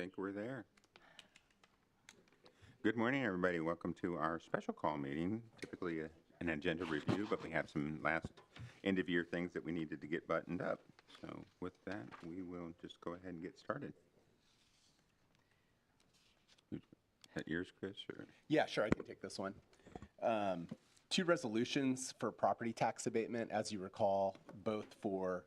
think we're there. Good morning, everybody. Welcome to our special call meeting. Typically an agenda review, but we have some last end of year things that we needed to get buttoned up. So with that, we will just go ahead and get started. Is that yours, Chris? Or? Yeah, sure. I can take this one. Two resolutions for property tax abatement, as you recall, both for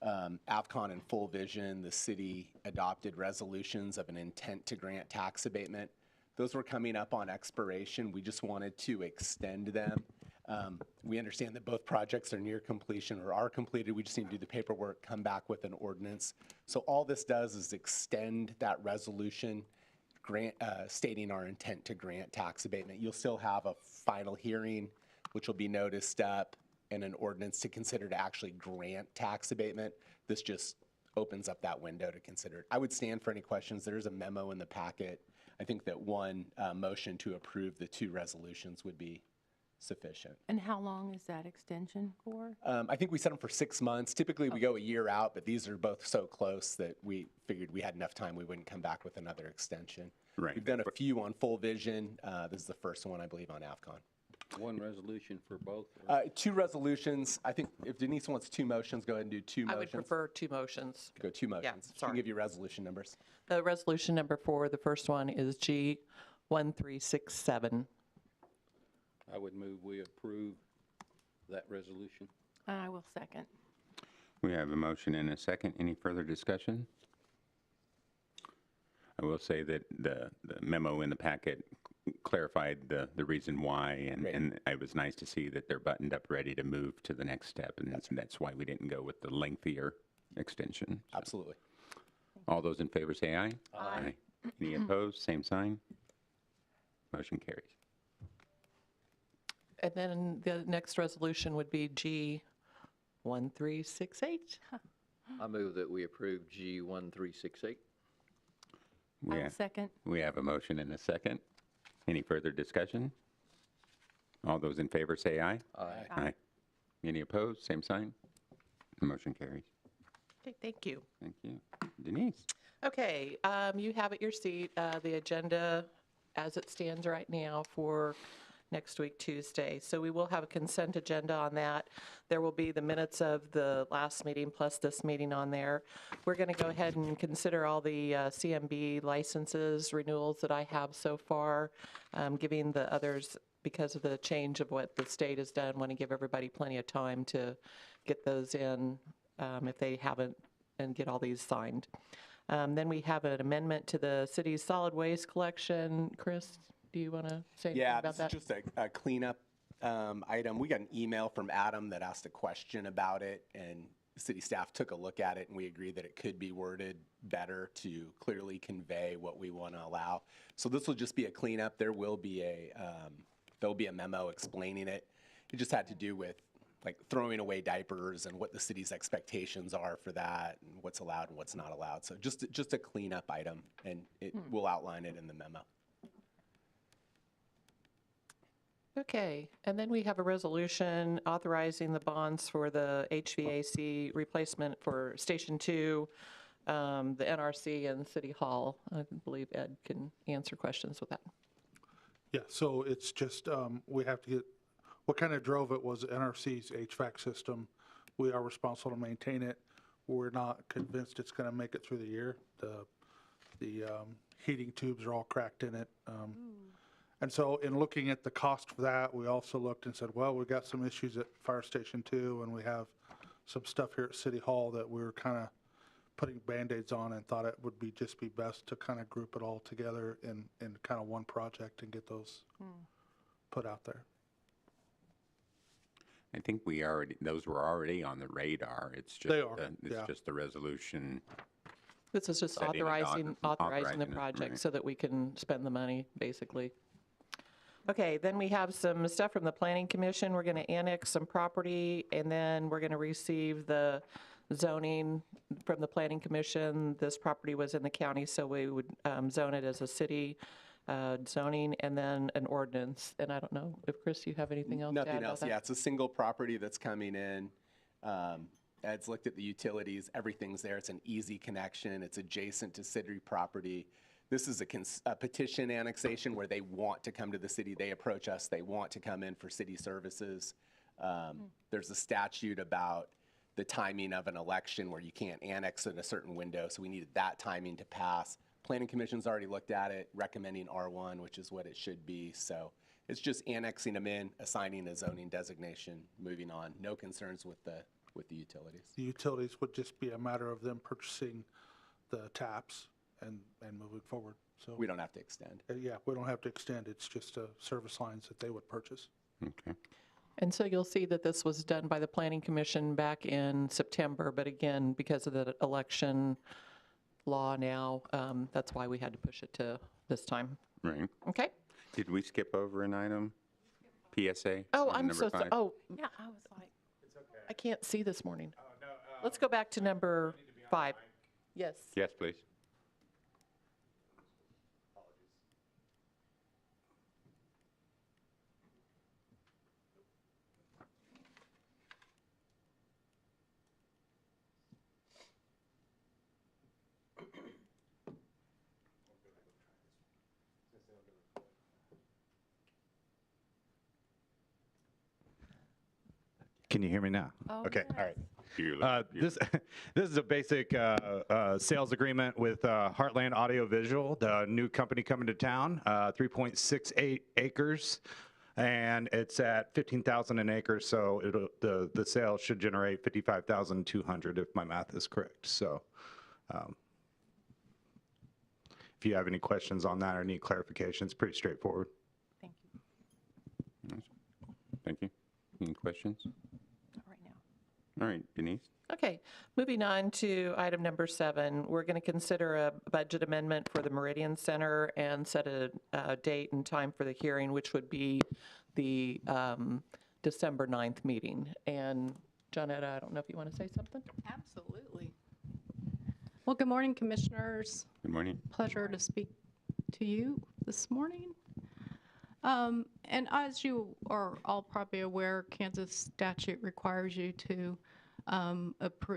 Avcon and Full Vision. The city adopted resolutions of an intent to grant tax abatement. Those were coming up on expiration. We just wanted to extend them. We understand that both projects are near completion or are completed. We just need to do the paperwork, come back with an ordinance. So all this does is extend that resolution stating our intent to grant tax abatement. You'll still have a final hearing, which will be noticed up, and an ordinance to consider to actually grant tax abatement. This just opens up that window to consider it. I would stand for any questions. There is a memo in the packet. I think that one motion to approve the two resolutions would be sufficient. And how long is that extension for? I think we set them for 6 months. Typically, we go a year out, but these are both so close that we figured we had enough time we wouldn't come back with another extension. Right. We've done a few on Full Vision. This is the first one, I believe, on Avcon. One resolution for both? Two resolutions. I think if Denise wants two motions, go ahead and do two motions. I would prefer two motions. Go two motions. Yeah, She sorry. can give you resolution numbers. The resolution number for the first one is G1367. I would move we approve that resolution. I will second. We have a motion and a second. Any further discussion? I will say that the memo in the packet clarified the reason why, and it was nice to see that they're buttoned up, ready to move to the next step, and that's why we didn't go with the lengthier extension. So. Absolutely. All those in favor say aye. Aye. Any opposed? Same sign. Motion carries. And then the next resolution would be G1368. I move that we approve G1368. We I will have, second. we have a motion and a second. Any further discussion? All those in favor say aye. Aye. Aye. Any opposed? Same sign. The motion carries. Okay, thank you. Thank you. Denise? Okay, you have at your seat the agenda as it stands right now for next week, Tuesday. So we will have a consent agenda on that. There will be the minutes of the last meeting plus this meeting on there. We're going to go ahead and consider all the CMB licenses renewals that I have so far, giving the others, because of the change of what the state has done, want to give everybody plenty of time to get those in if they haven't, and get all these signed. Then we have an amendment to the city's solid waste collection. Chris, do you want to say anything about that? Yeah, this is just a cleanup item. We got an email from Adam that asked a question about it, and city staff took a look at it, and we agreed that it could be worded better to clearly convey what we want to allow. So this will just be a cleanup. There will be there'll be a memo explaining it. It just had to do with like throwing away diapers and what the city's expectations are for that, and what's allowed and what's not allowed. So just a cleanup item, and it will outline it in the memo. Okay, and then we have a resolution authorizing the bonds for the HVAC replacement for Station 2, the NRC, and City Hall. I believe Ed can answer questions with that. Yeah, so it's just, we have to get, what kind of drove it was NRC's HVAC system. We are responsible to maintain it. We're not convinced it's going to make it through the year. The heating tubes are all cracked in it. And so in looking at the cost for that, we also looked and said, well, we've got some issues at Fire Station 2, and we have some stuff here at City Hall that we were kind of putting Band-Aids on, and thought it would be just be best to kind of group it all together in kind of one project and get those put out there. I think those were already on the radar. It's just They are, yeah. just the resolution. This is just Setting it authorizing the authorizing it, project right. so that we can spend the money, basically. Okay, then we have some stuff from the Planning Commission. We're going to annex some property, and then we're going to receive the zoning from the Planning Commission. This property was in the county, so we would zone it as a city zoning, and then an ordinance. And I don't know if, Chris, you have anything else to add Nothing about else. that? Yeah, it's a single property that's coming in Ed's looked at the utilities, everything's there. It's an easy connection. It's adjacent to city property. This is a petition annexation where they want to come to the city. They approach us. They want to come in for city services. There's a statute about the timing of an election where you can't annex in a certain window, so we needed that timing to pass. Planning Commission's already looked at it, recommending R1, which is what it should be. So it's just annexing them in, assigning a zoning designation, moving on. No concerns with the utilities. The utilities would just be a matter of them purchasing the taps and moving forward. So, We don't have to extend. yeah, we don't have to extend. It's just service lines that they would purchase. Okay. And so you'll see that this was done by the Planning Commission back in September, but again, because of the election law now, that's why we had to push it to this time. Right. Okay? Did we skip over an item? PSA? Oh, on I'm number so, 5? oh, Yeah, I was like, I can't see this morning. Let's go back to number 5. Yes. Yes, please. Can you hear me now? oh, Okay, all yes. right. This is a basic sales agreement with Heartland Audiovisual, the new company coming to town, 3.68 acres, and it's at 15,000 an acre, so the sale should generate 55,200 if my math is correct. So if you have any questions on that or need clarification, it's pretty straightforward. Thank you. Thank you. Any questions? Not right now. All right, Denise? Okay, moving on to item number 7. We're going to consider a budget amendment for the Meridian Center and set a date and time for the hearing, which would be the December 9th meeting. And Johnetta, I don't know if you want to say something? Absolutely. Well, good morning, Commissioners. Good morning. Pleasure to speak to you this morning. And as you are all probably aware, Kansas statute requires you to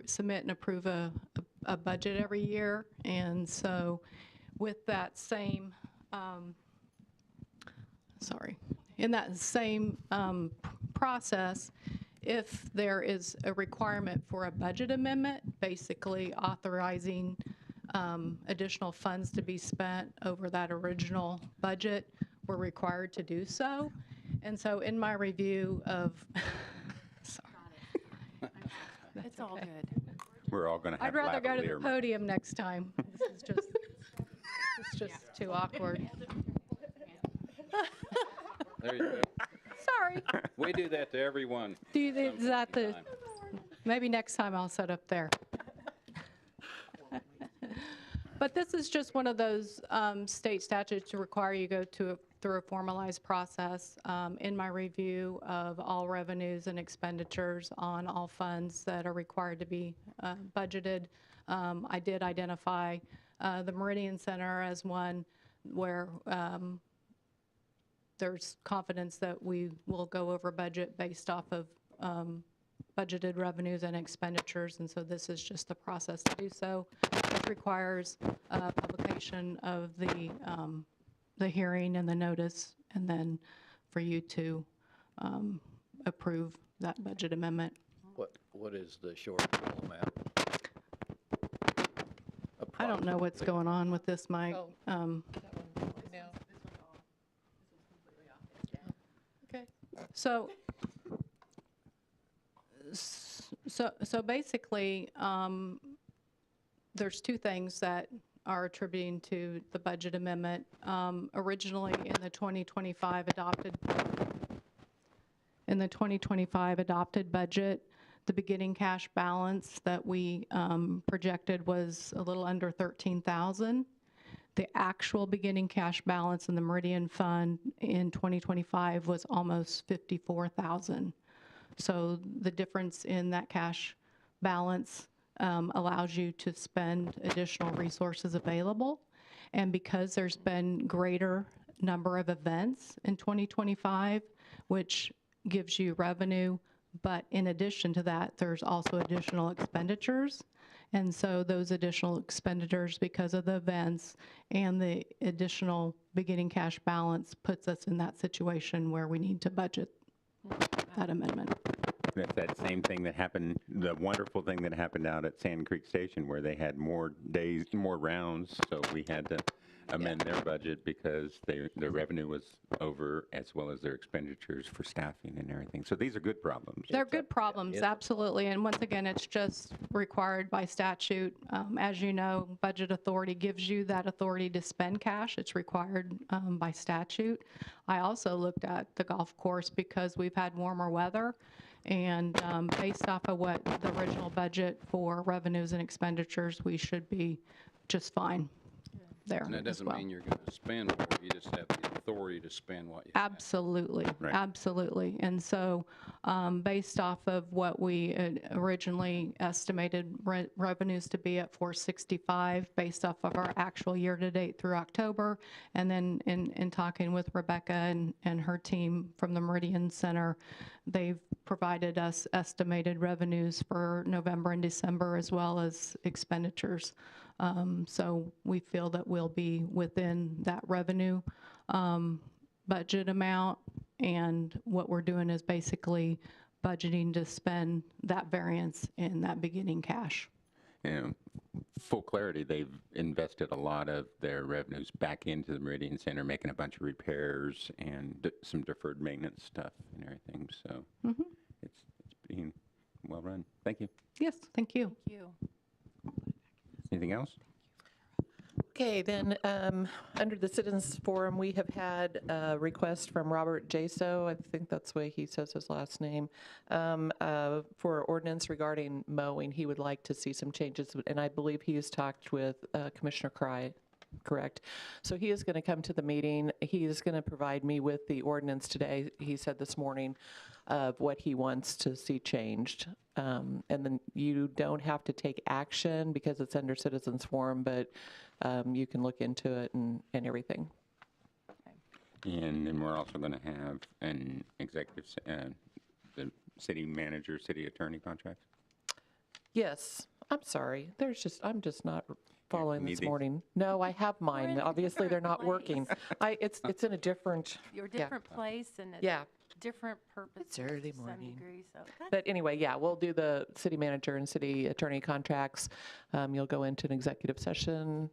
submit and approve a budget every year. And so with that same, in that same process, if there is a requirement for a budget amendment, basically authorizing additional funds to be spent over that original budget, we're required to do so. And so in my review of, sorry. It's all good. We're all going to have I'd rather go to the lavalier. podium next time. This is just, it's just too awkward. There you go. Sorry. We do that to everyone. Is that the, Time. maybe next time I'll set up there. But this is just one of those state statutes to require you go through a formalized process. In my review of all revenues and expenditures on all funds that are required to be budgeted, I did identify the Meridian Center as one where there's confidence that we will go over budget based off of budgeted revenues and expenditures, and so this is just the process to do so. It requires publication of the hearing and the notice, and then for you to approve that budget amendment. What is the shortfall amount? I don't know what's going on with this mic. Oh. That one now. Okay. So basically, there's two things that are attributing to the budget amendment. Originally in the 2025 adopted budget, the beginning cash balance that we projected was a little under $13,000. The actual beginning cash balance in the Meridian Fund in 2025 was almost $54,000. So the difference in that cash balance allows you to spend additional resources available. And because there's been greater number of events in 2025, which gives you revenue But in addition to that, there's also additional expenditures. And so those additional expenditures, because of the events and the additional beginning cash balance, puts us in that situation where we need to budget that amendment. That's that same thing that happened, the wonderful thing that happened out at Sand Creek Station where they had more days, more rounds, so we had to amend their budget because their revenue was over as well as their expenditures for staffing and everything. So these are good problems. They're good problems, absolutely. And once again, it's just required by statute. As you know, budget authority gives you that authority to spend cash. It's required by statute. I also looked at the golf course because we've had warmer weather. And based off of what the original budget for revenues and expenditures, we should be just fine there And that as doesn't well. mean you're going to spend more, you just have the authority to spend what you have. Absolutely, Right. absolutely. And so, based off of what we had originally estimated revenues to be at 465, based off of our actual year-to-date through October, and then in talking with Rebecca and her team from the Meridian Center, they've provided us estimated revenues for November and December as well as expenditures. So we feel that we'll be within that revenue budget amount, and what we're doing is basically budgeting to spend that variance in that beginning cash. You know, full clarity, they've invested a lot of their revenues back into the Meridian Center, making a bunch of repairs and some deferred maintenance stuff and everything. So it's being well run. Thank you. Yes, thank you. Thank you. Anything else? Okay, then, under the Citizens Forum, we have had a request from Robert Jaso, I think that's the way he says his last name, for ordinance regarding mowing. He would like to see some changes, and I believe he has talked with Commissioner Cry, correct? So he is going to come to the meeting. He is going to provide me with the ordinance today, he said this morning, of what he wants to see changed. And then you don't have to take action because it's under Citizens Forum, but you can look into it and everything. And then we're also going to have an executive, the city manager, city attorney contracts. Yes, I'm sorry. I'm just not following need this these? morning. No, I have mine. in a Obviously, they're different not working. It's in a different, You're a Yeah. different place and it's yeah. different purposes It's early to some morning. degree, so that's But anyway, yeah, we'll do the city manager and city attorney contracts. You'll go into an executive session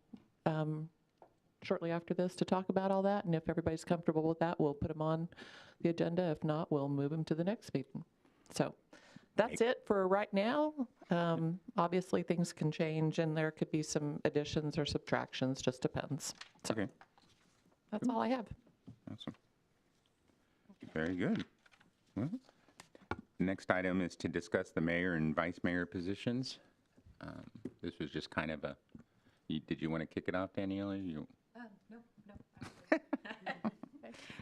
shortly after this to talk about all that. And if everybody's comfortable with that, we'll put them on the agenda. If not, we'll move them to the next meeting. So that's it for right now. Obviously, things can change and there could be some additions or subtractions, just depends. So Okay, that's all I have. awesome. Very good. Well, next item is to discuss the mayor and vice mayor positions. This was just kind of a, did you want to kick it off, Daniela? no.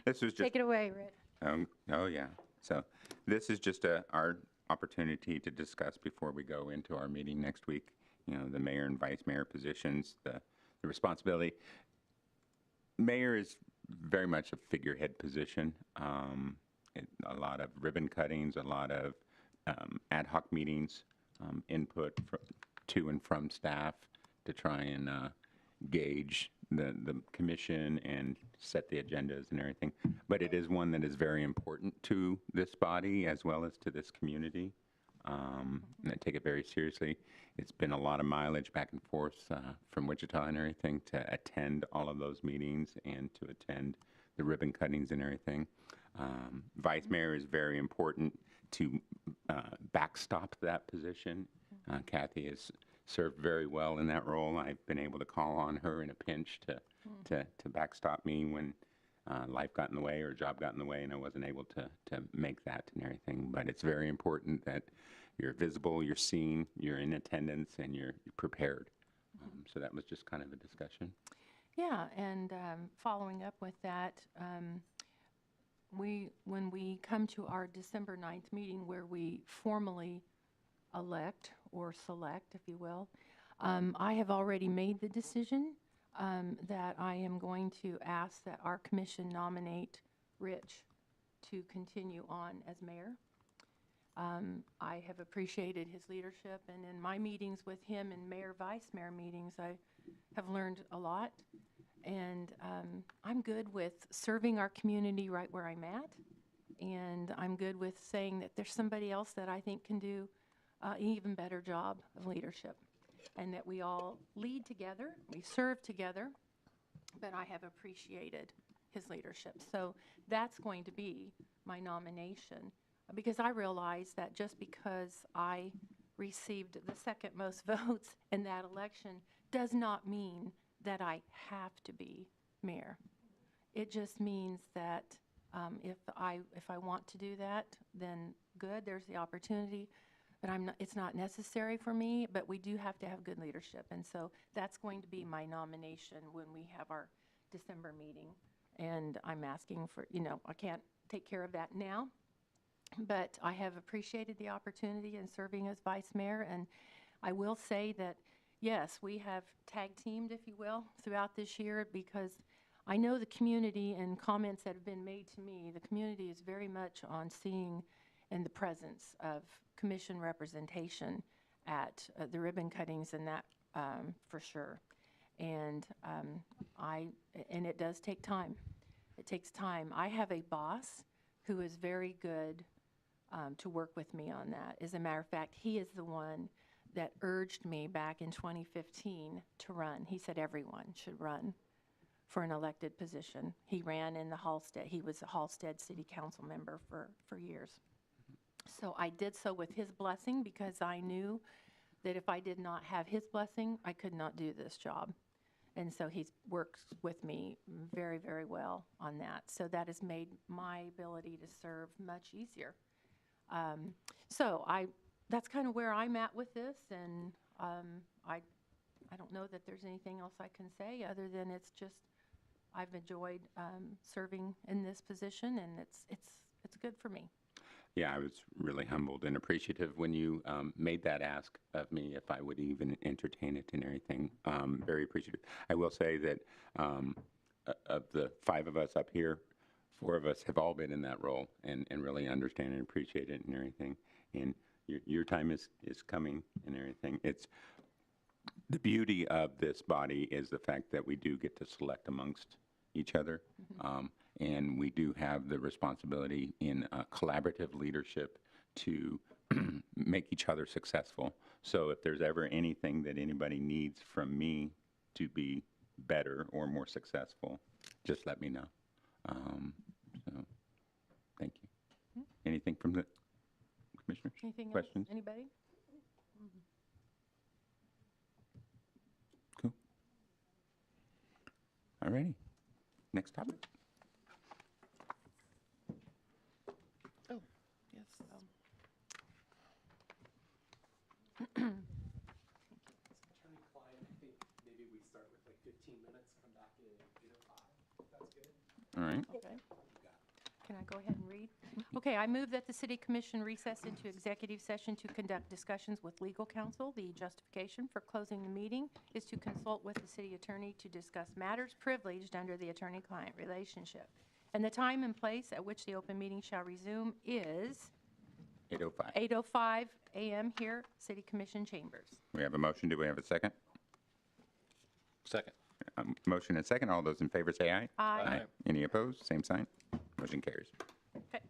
This was just. Take it away, Rich. Oh, yeah. So this is just our opportunity to discuss before we go into our meeting next week, the mayor and vice mayor positions, the responsibility. Mayor is very much a figurehead position. A lot of ribbon cuttings, a lot of ad hoc meetings, input to and from staff to try and gauge the commission and set the agendas and everything. But it is one that is very important to this body as well as to this community. And I take it very seriously. It's been a lot of mileage back and forth from Wichita and everything to attend all of those meetings and to attend the ribbon cuttings and everything. Vice mayor is very important to backstop that position. Kathy has served very well in that role. I've been able to call on her in a pinch to backstop me when life got in the way or job got in the way and I wasn't able to make that and everything. But it's very important that you're visible, you're seen, you're in attendance, and you're prepared. So that was just kind of a discussion. Yeah, and following up with that, when we come to our December 9th meeting where we formally elect or select, if you will, I have already made the decision that I am going to ask that our commission nominate Rich to continue on as mayor. I have appreciated his leadership, and in my meetings with him and mayor, vice mayor meetings, I have learned a lot. And I'm good with serving our community right where I'm at. And I'm good with saying that there's somebody else that I think can do an even better job of leadership. And that we all lead together, we serve together, but I have appreciated his leadership. So that's going to be my nomination, because I realize that just because I received the second most votes in that election does not mean that I have to be mayor. It just means that if I want to do that, then good, there's the opportunity. But it's not necessary for me, but we do have to have good leadership. And so that's going to be my nomination when we have our December meeting. And I'm asking for, I can't take care of that now, but I have appreciated the opportunity in serving as vice mayor. And I will say that, yes, we have tag teamed, if you will, throughout this year, because I know the community, and comments that have been made to me, the community is very much on seeing and the presence of commission representation at the ribbon cuttings, and that for sure. And and it does take time. It takes time. I have a boss who is very good to work with me on that. As a matter of fact, he is the one that urged me back in 2015 to run. He said everyone should run for an elected position. He ran in the Halstead. He was a Halstead City Council member for years. So I did so with his blessing, because I knew that if I did not have his blessing, I could not do this job. And so he's worked with me very, very well on that. So that has made my ability to serve much easier. So that's kind of where I'm at with this, and I don't know that there's anything else I can say other than it's just I've enjoyed serving in this position, and it's good for me. Yeah, I was really humbled and appreciative when you made that ask of me if I would even entertain it and everything. Very appreciative. I will say that of the 5 of us up here, 4 of us have all been in that role and really understand and appreciate it and everything. And your time is coming and everything. It's the beauty of this body is the fact that we do get to select amongst each other. And we do have the responsibility in collaborative leadership to make each other successful. So if there's ever anything that anybody needs from me to be better or more successful, just let me know. So thank you. Anything from the commissioners? Anything Questions? else? Anybody? Cool. All righty. Next topic. Oh, yes. Attorney Klein, I think maybe we start with like 15 minutes, come back at 8:05, if that's good. All right. Okay. Can I go ahead and read? Okay, I move that the City Commission recess into executive session to conduct discussions with legal counsel. The justification for closing the meeting is to consult with the city attorney to discuss matters privileged under the attorney-client relationship. And the time and place at which the open meeting shall resume is 8:05. 8:05 a.m. here, City Commission chambers. We have a motion. Do we have a second? Second. Motion and second. All those in favor say aye. Aye. Any opposed? Same sign. Motion carries. Okay.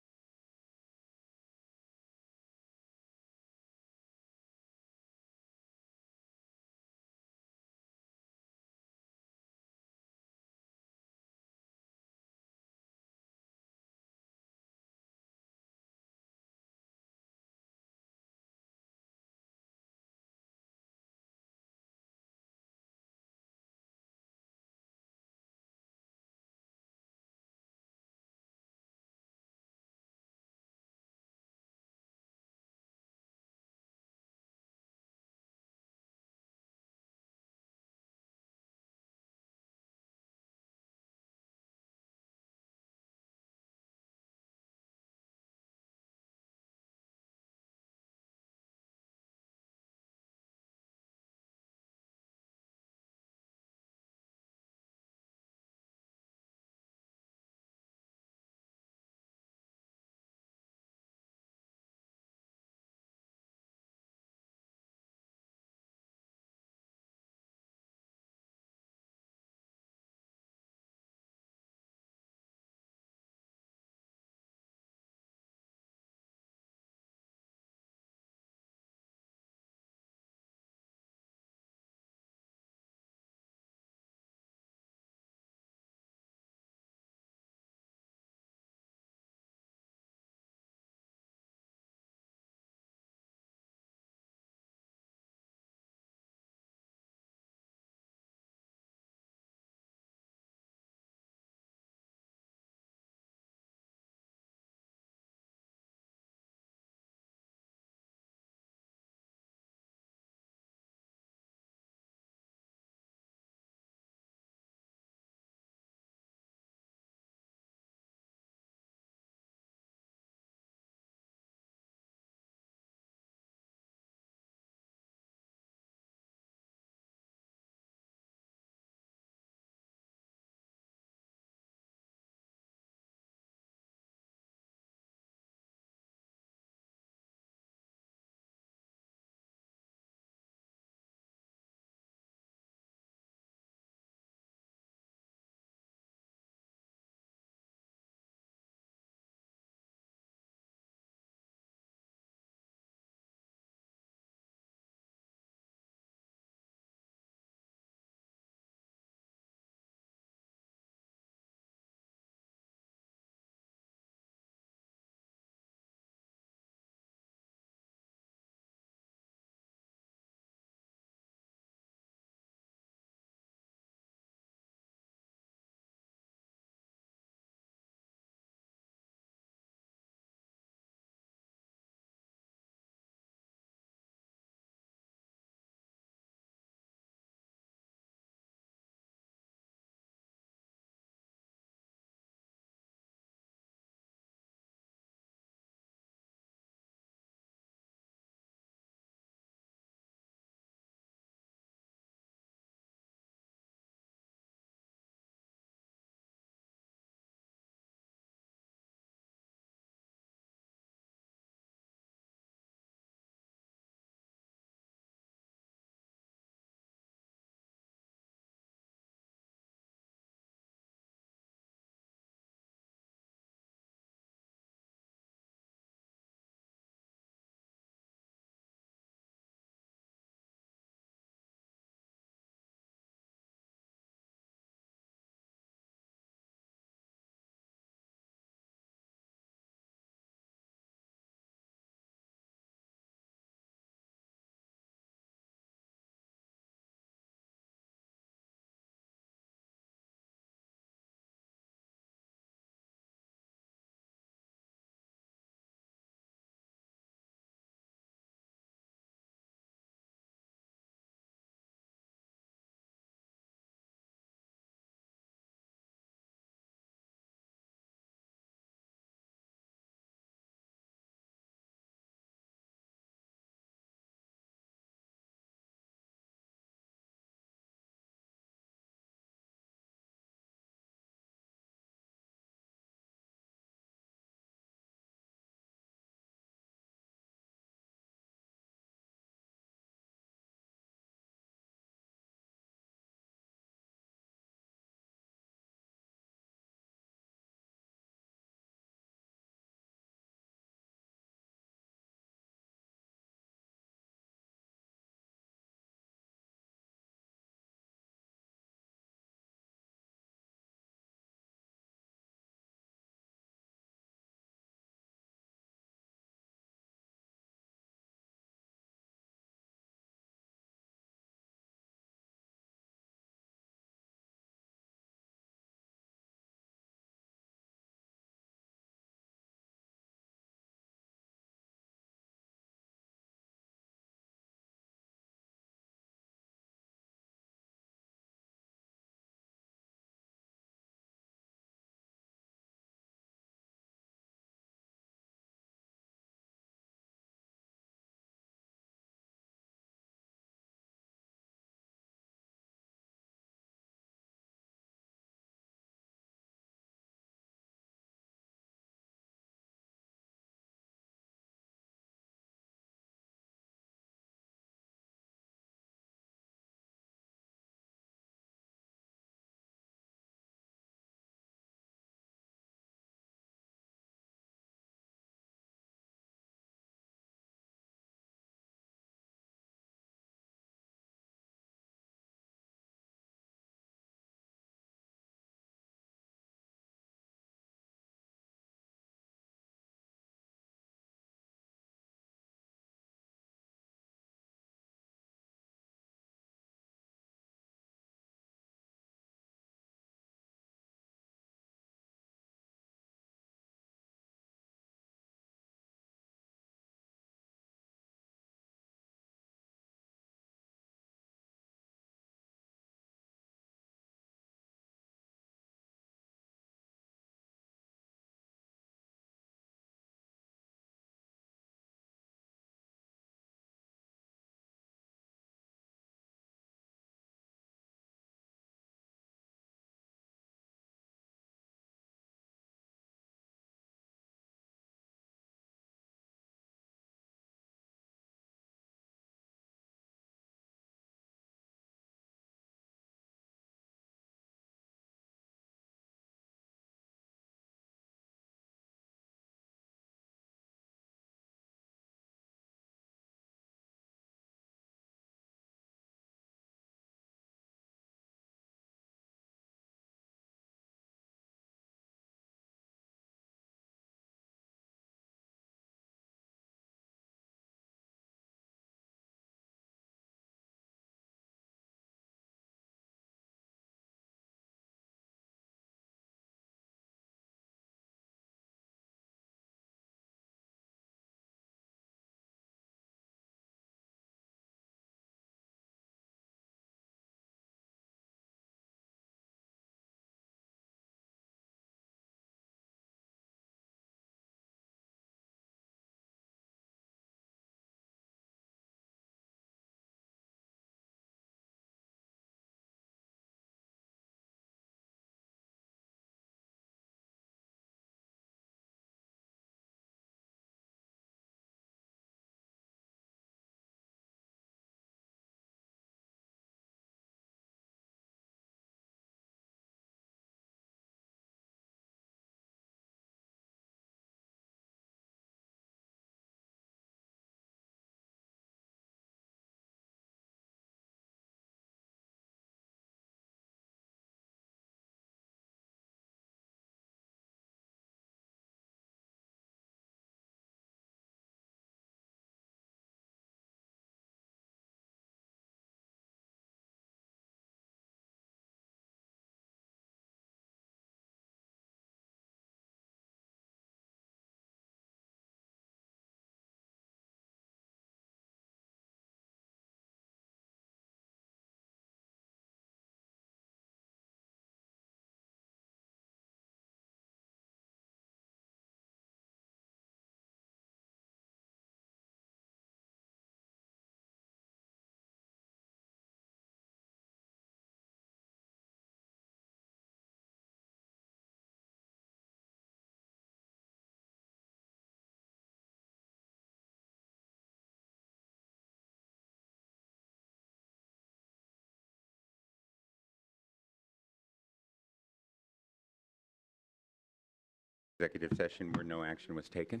Executive session where no action was taken.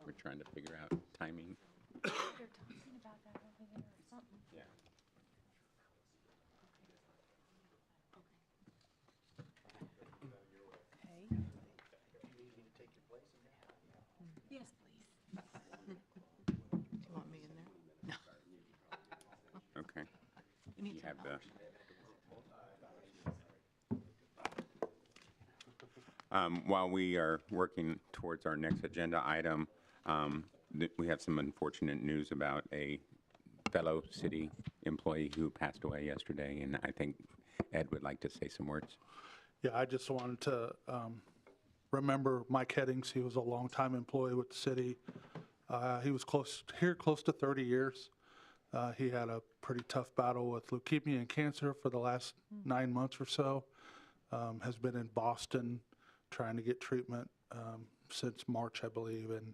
We're trying to figure out timing. They're talking about that over there or something. Yeah. Okay. Yes, please. Do you want me in there? Okay. You need You some have help. while we are working towards our next agenda item, we have some unfortunate news about a fellow city employee who passed away yesterday, and I think Ed would like to say some words. Yeah, I just wanted to remember Mike Headings. He was a longtime employee with the city. He was close to 30 years. He had a pretty tough battle with leukemia and cancer for the last 9 months or so. Has been in Boston trying to get treatment since March, I believe, and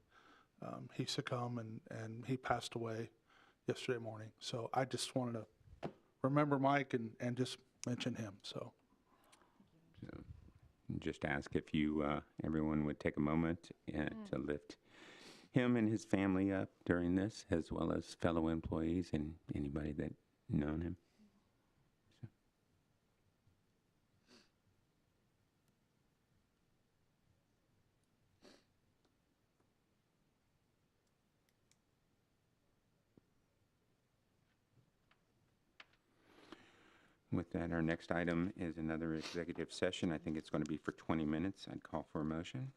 he succumbed and he passed away yesterday morning. So I just wanted to remember Mike and just mention him. So. Just ask if you, everyone would take a moment to lift him and his family up during this, as well as fellow employees and anybody that known him. With that, our next item is another executive session. I think it's going to be for 20 minutes. I'd call for a motion.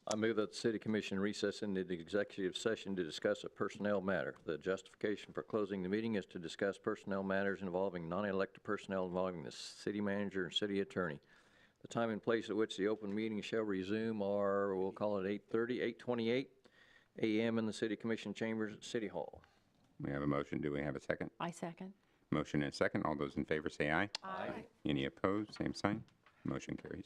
I move that the city commission recess into the executive session to discuss a personnel matter. The justification for closing the meeting is to discuss personnel matters involving non-elected personnel involving the city manager and city attorney. The time and place at which the open meeting shall resume are, we'll call it 8:28 a.m. in the city commission chambers at City Hall. We have a motion. Do we have a second? I second. Motion and a second. All those in favor say aye. Aye. Any opposed? Same sign. Motion carries.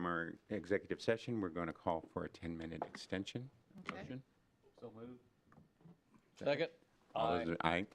our executive session, we're going to call for a 10-minute extension. Okay. Second? All those, aye.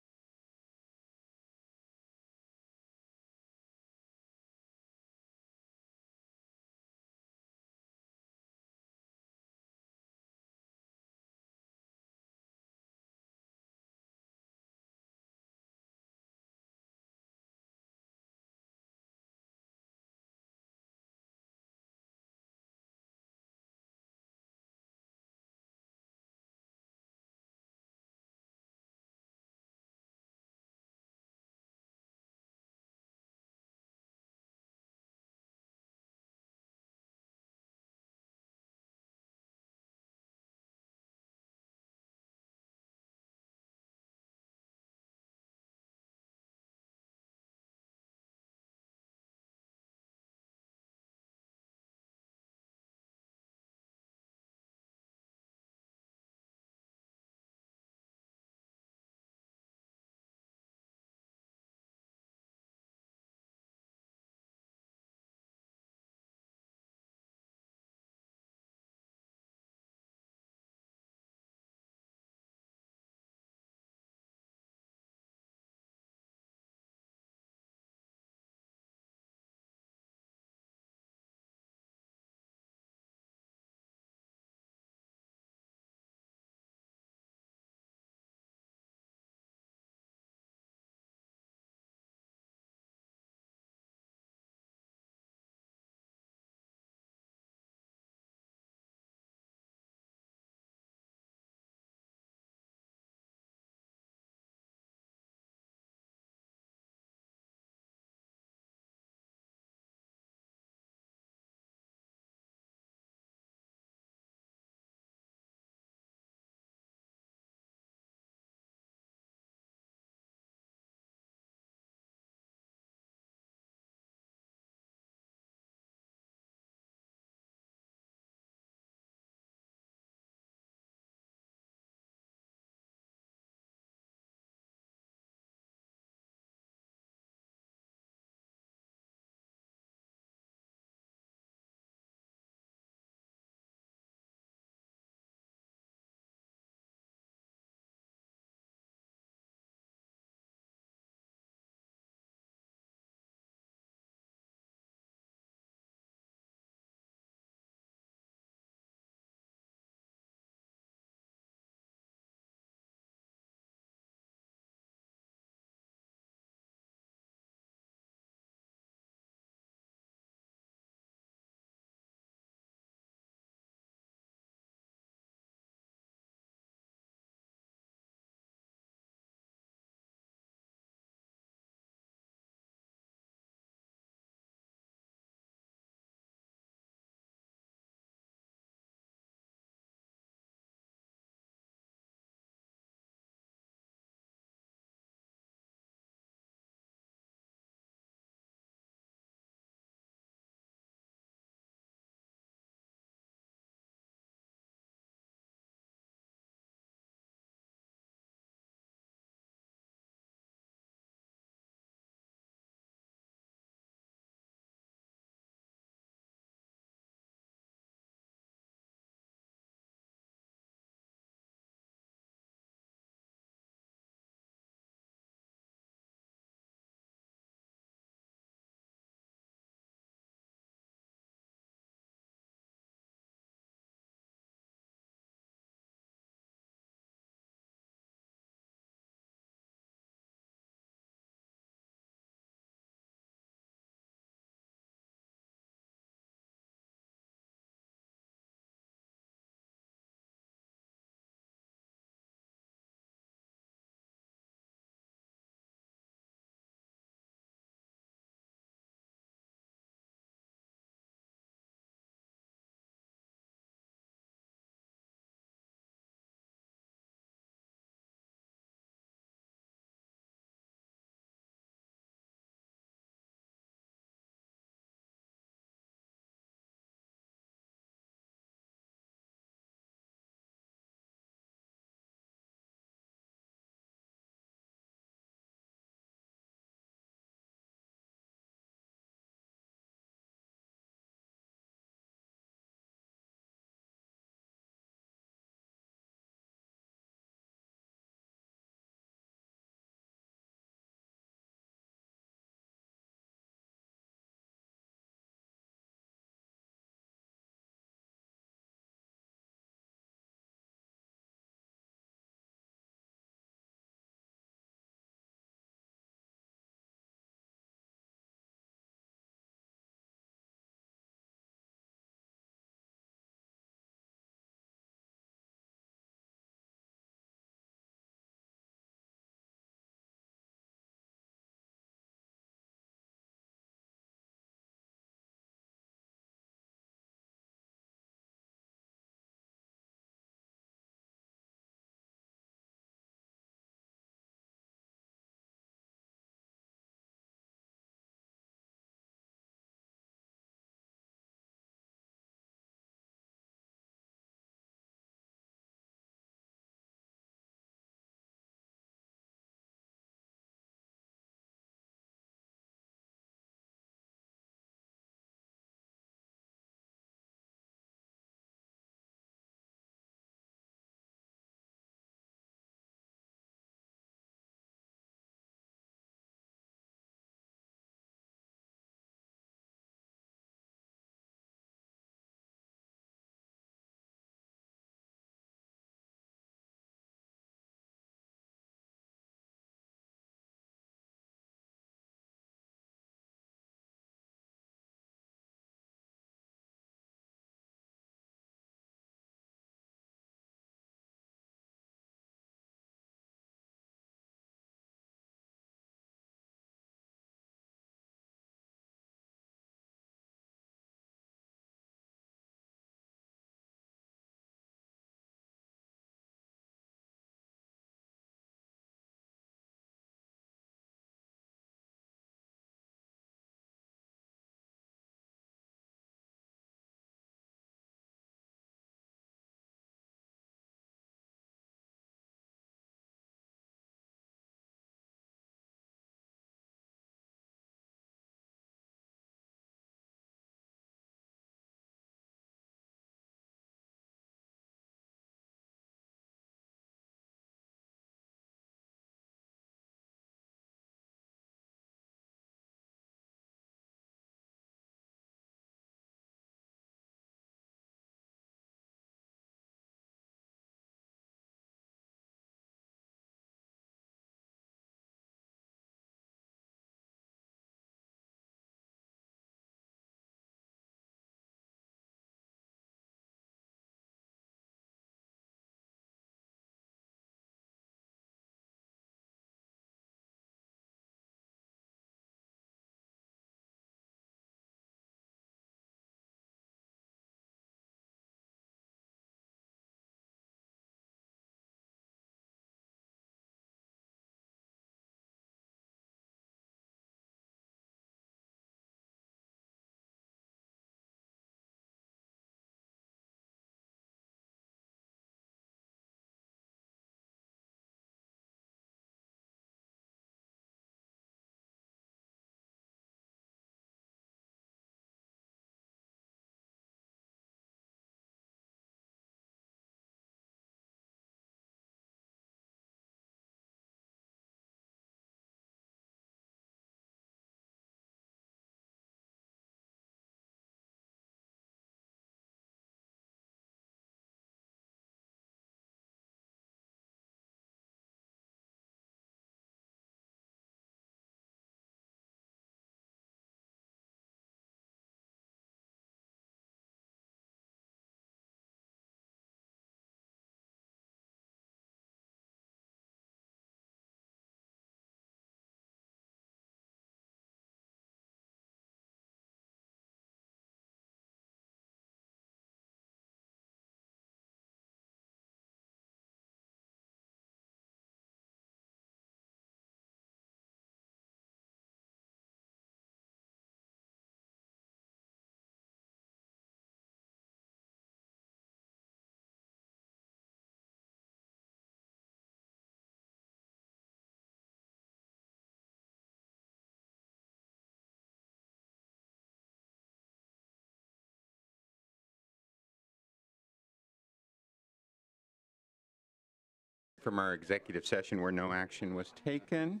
from our executive session where no action was taken.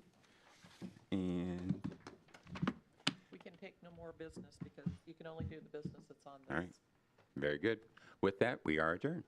And, We can take no more business because you can only do the business that's on this. all right, very good. With that, we are adjourned.